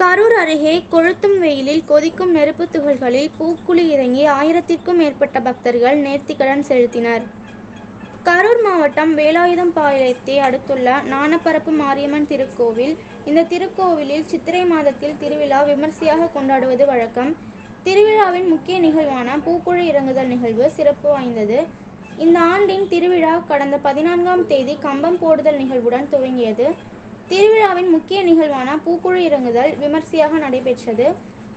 கரூர் அருகே கொளுத்தும் வெயிலில் கொதிக்கும் நெருப்பு துகள்களில் பூக்குழி இறங்கி 1000த்திற்கும் மேற்பட்ட பக்தர்கள் நேர்த்திக்கடன் செலுத்தினர். கரூர் மாவட்டம் வேலாயுதம்பாளையத்தை அடுத்துள்ள ஞானப்பரப்பு மாரியம்மன் திருக்கோவில். இந்த திருக்கோவிலில் சித்திரை மாதத்தில் திருவிழா விமர்சையாக கொண்டாடுவது வழக்கம். திருவிழாவின் முக்கிய நிகழ்வான பூக்குழி இறங்குதல் நிகழ்வு சிறப்பு வாய்ந்தது. இந்த ஆண்டின் திருவிழா கடந்த 14ஆம் தேதி கம்பம் போடுதல் நிகழ்வுடன் துவங்கியது. திருவிழாவின் முக்கிய நிகழ்வான பூக்குழி இறங்குதல் விமர்சையாக நடைபெற்றது.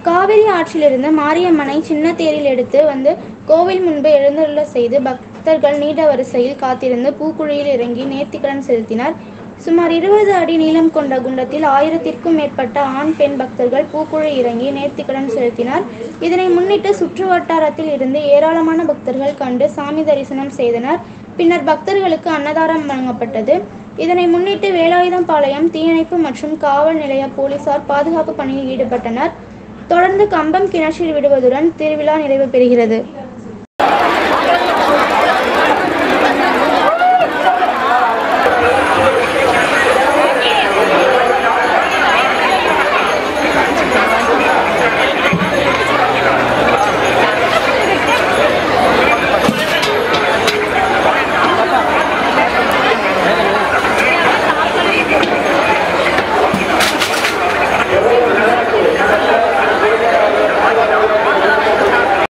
காவிரி ஆற்றிலிருந்து மாரியம்மனை சின்ன தேரில் எடுத்து வந்து கோவில் முன்பு எழுந்தருள செய்து பக்தர்கள் நீண்ட வரிசையில் காத்திருந்து பூக்குழியில் இறங்கி நேர்த்திக்கடன் செலுத்தினர். சுமார் 20 அடி நீளம் கொண்ட குண்டத்தில் 1000த்திற்கும் மேற்பட்ட ஆண் பெண் பக்தர்கள் பூக்குழி இறங்கி நேர்த்திக்கடன் செலுத்தினர். இதனை முன்னிட்டு சுற்று வட்டாரத்தில் இருந்து ஏராளமான பக்தர்கள் கண்டு சாமி தரிசனம் செய்தனர். பின்னர் பக்தர்களுக்கு அன்னதானம் வழங்கப்பட்டது. இதனை முன்னிட்டு வேலாயுதம்பாளையம் தீயணைப்பு மற்றும் காவல் நிலைய போலீசார் பாதுகாப்பு பணியில் ஈடுபட்டனர். தொடர்ந்து கம்பம் கிணற்றில் விடுவதுடன் திருவிழா நிறைவு பெறுகிறது.